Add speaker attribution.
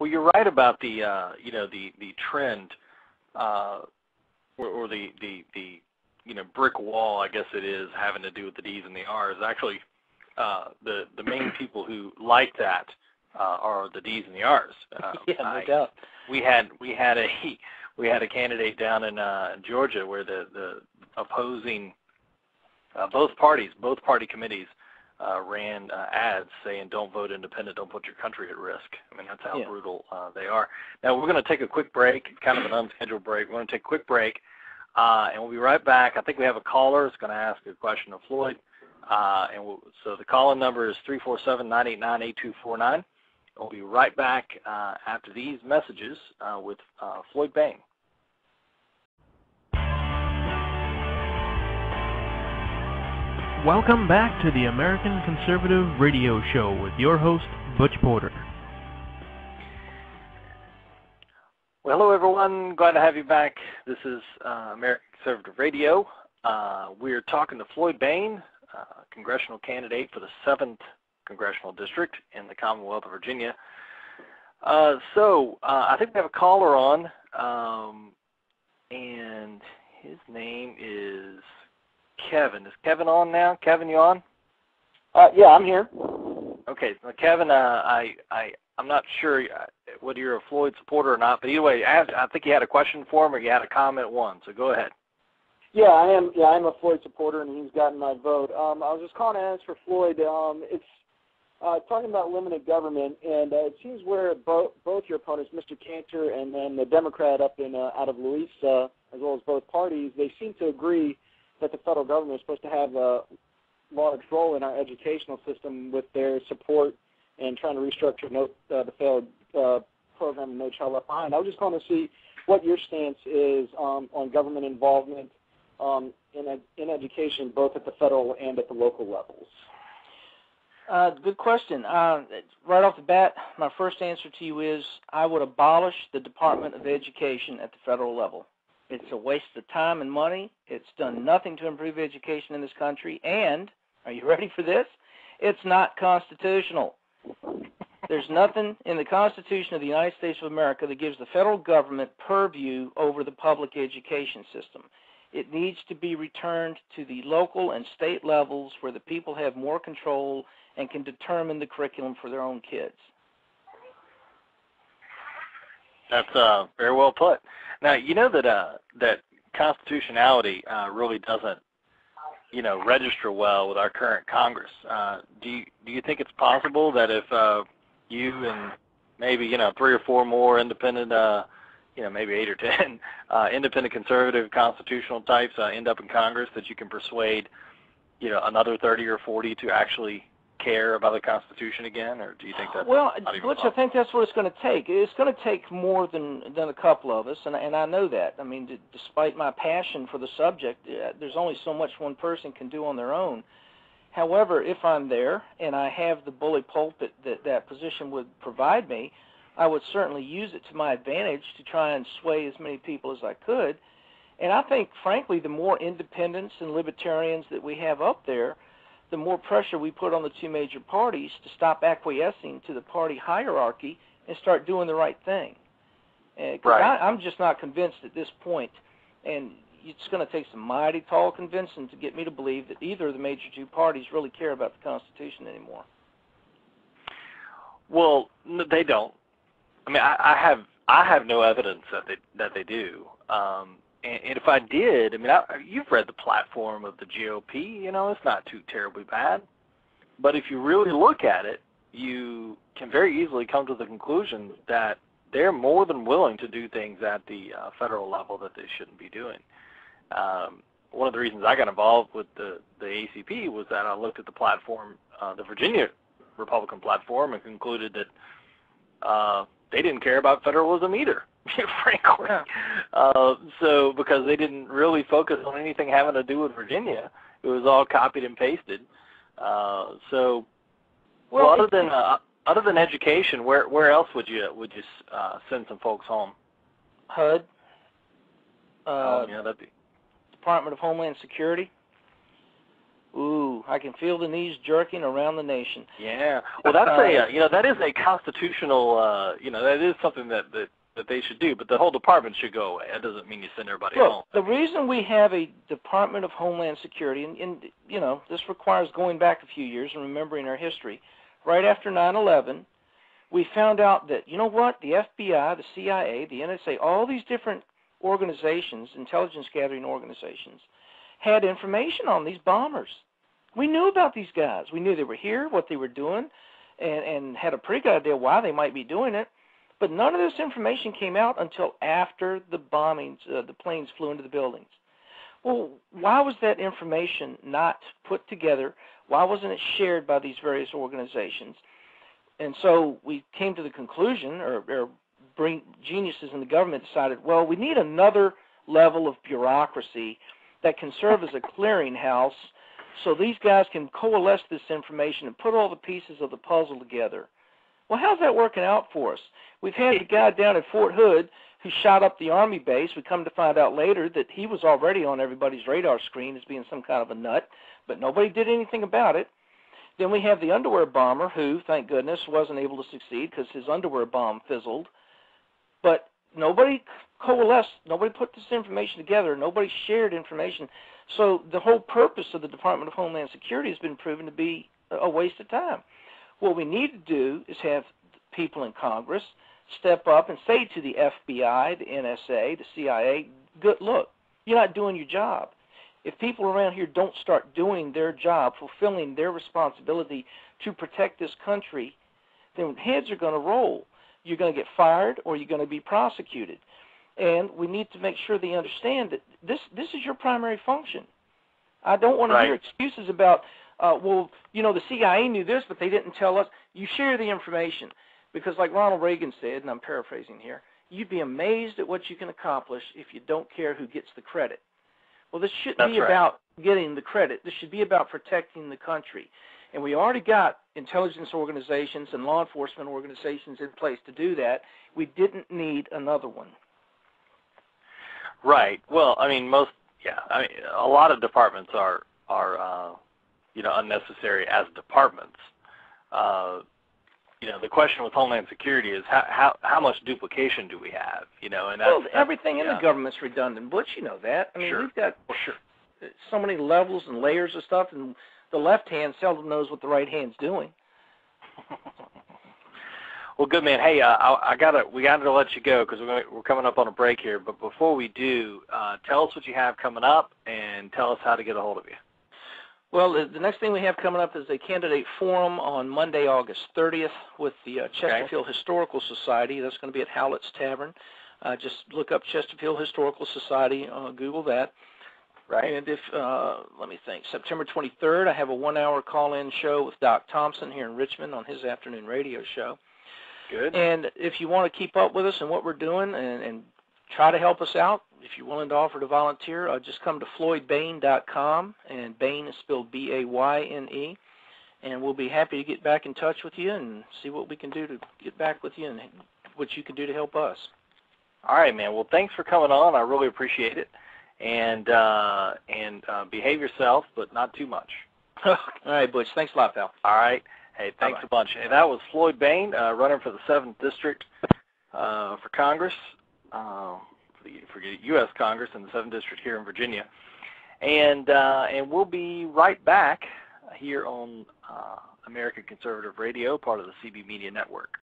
Speaker 1: Well, you're right about the the trend or the brick wall, I guess it is, having to do with the D's and the R's. Actually, the main people who like that are the D's and the R's.
Speaker 2: Yeah, no doubt.
Speaker 1: We had a candidate down in Georgia where the opposing both party committees ran ads saying, "Don't vote independent, don't put your country at risk." I mean, that's how brutal they are. Now, we're going to take a quick break, kind of an unscheduled break. We're going to take a quick break, and we'll be right back. I think we have a caller who's going to ask a question of Floyd. So the call-in number is 347-989-8249. We'll be right back after these messages with Floyd Bayne.
Speaker 3: Welcome back to the American Conservative Radio Show with your host, Butch Porter.
Speaker 1: Well, hello, everyone. Glad to have you back. This is American Conservative Radio. We're talking to Floyd Bayne, congressional candidate for the 7th Congressional District in the Commonwealth of Virginia. So I think we have a caller on, and his name is Kevin. Is Kevin on now? Kevin, you on?
Speaker 2: Yeah, I'm here.
Speaker 1: Okay, well, Kevin, I'm not sure whether you're a Floyd supporter or not, but either way, I think you had a question for him or you had a comment so go ahead.
Speaker 2: Yeah, I am. Yeah, I'm a Floyd supporter, and he's gotten my vote. I was just calling to ask for Floyd. It's talking about limited government, and it seems where both your opponents, Mr. Cantor and then the Democrat up in out of Louisa, as well as both parties, they seem to agree that the federal government is supposed to have a large role in our educational system with their support and trying to restructure the failed program No Child Left Behind. I was just calling to see what your stance is on government involvement in education, both at the federal and at the local levels.
Speaker 4: Good question. Right off the bat, my first answer to you is I would abolish the Department of Education at the federal level. It's a waste of time and money. It's done nothing to improve education in this country. And, are you ready for this? It's not constitutional. There's nothing in the Constitution of the United States of America that gives the federal government purview over the public education system. It needs to be returned to the local and state levels where the people have more control and can determine the curriculum for their own kids.
Speaker 1: That's very well put. Now, you know that constitutionality really doesn't, register well with our current Congress. Do you think it's possible that if you and maybe 3 or 4 more independent, maybe 8 or 10 independent conservative constitutional types end up in Congress, that you can persuade another 30 or 40 to actually care about the Constitution again, or do you think that's
Speaker 4: well, Butch, I think that's what it's going to take. It's going to take more than a couple of us, and I know that. I mean, despite my passion for the subject, there's only so much one person can do on their own. However, if I'm there and I have the bully pulpit that position would provide me, I would certainly use it to my advantage to try and sway as many people as I could. And I think, frankly, the more independents and libertarians that we have up there, the more pressure we put on the two major parties to stop acquiescing to the party hierarchy and start doing the right thing.
Speaker 1: Right.
Speaker 4: I'm just not convinced at this point, and it's going to take some mighty tall convincing to get me to believe that either of the major two parties really care about the Constitution anymore.
Speaker 1: Well, they don't. I mean, I have no evidence that they do. And if I did, I mean, you've read the platform of the GOP. It's not too terribly bad. But if you really look at it, you can very easily come to the conclusion that they're more than willing to do things at the federal level that they shouldn't be doing. One of the reasons I got involved with the ACP was that I looked at the platform, the Virginia Republican platform, and concluded that they didn't care about federalism either. Frankly. So because they didn't really focus on anything having to do with Virginia, it was all copied and pasted. Well, other than education, where else would you send some folks home?
Speaker 4: HUD,
Speaker 1: that'd be...
Speaker 4: Department of Homeland Security. Ooh, I can feel the knees jerking around the nation.
Speaker 1: Yeah. Well, that's that is a constitutional, that is something that they should do, but the whole department should go away. That doesn't mean you send everybody home.
Speaker 4: The reason we have a Department of Homeland Security, and this requires going back a few years and remembering our history. Right after 9/11, we found out that, you know what, the FBI, the CIA, the NSA, all these different organizations, intelligence gathering organizations, had information on these bombers. We knew about these guys. We knew they were here, what they were doing, and had a pretty good idea why they might be doing it. But none of this information came out until after the bombings, the planes flew into the buildings. Well, why was that information not put together? Why wasn't it shared by these various organizations? And so we came to the conclusion, or geniuses in the government decided, well, we need another level of bureaucracy that can serve as a clearinghouse so these guys can coalesce this information and put all the pieces of the puzzle together. Well, how's that working out for us? We've had the guy down at Fort Hood who shot up the Army base. We come to find out later that he was already on everybody's radar screen as being some kind of a nut, but nobody did anything about it. Then we have the underwear bomber who, thank goodness, wasn't able to succeed because his underwear bomb fizzled. But nobody coalesced, nobody put this information together, nobody shared information. So the whole purpose of the Department of Homeland Security has been proven to be a waste of time. What we need to do is have people in Congress step up and say to the FBI, the NSA, the CIA, good, look, you're not doing your job. If people around here don't start doing their job, fulfilling their responsibility to protect this country, then heads are going to roll. You're going to get fired or you're going to be prosecuted. And we need to make sure they understand that this is your primary function. I don't want to hear excuses about, the CIA knew this, but they didn't tell us. You share the information. Because like Ronald Reagan said, and I'm paraphrasing here, you'd be amazed at what you can accomplish if you don't care who gets the credit. Well, this shouldn't be about getting the credit. This should be about protecting the country. And we already got intelligence organizations and law enforcement organizations in place to do that. We didn't need another one.
Speaker 1: Right. Well, I mean, a lot of departments are unnecessary as departments. The question with Homeland Security is how much duplication do we have? And
Speaker 4: everything in the government's redundant. Butch, you know that. I mean, we've got so many levels and layers of stuff, and the left hand seldom knows what the right hand's doing.
Speaker 1: Well, good, man. Hey, we got to let you go because we're coming up on a break here. But before we do, tell us what you have coming up and tell us how to get a hold of you.
Speaker 4: Well, the next thing we have coming up is a candidate forum on Monday, August 30th with the Chesterfield Historical Society. That's going to be at Howlett's Tavern. Just look up Chesterfield Historical Society, Google that. Right. And if, let me think, September 23rd, I have a 1-hour call-in show with Doc Thompson here in Richmond on his afternoon radio show.
Speaker 1: Good.
Speaker 4: And if you want to keep up with us and what we're doing and try to help us out, if you're willing to offer to volunteer, just come to floydbayne.com, and Bayne is spelled B-A-Y-N-E, and we'll be happy to get back in touch with you and see what we can do to get back with you and what you can do to help us.
Speaker 1: All right, man. Well, thanks for coming on. I really appreciate it. And behave yourself, but not too much.
Speaker 4: All right, Butch. Thanks a lot, pal.
Speaker 1: All right. Hey, thanks a bunch. And that was Floyd Bayne, running for the 7th District for Congress, for U.S. Congress in the 7th District here in Virginia. And we'll be right back here on American Conservative Radio, part of the CB Media Network.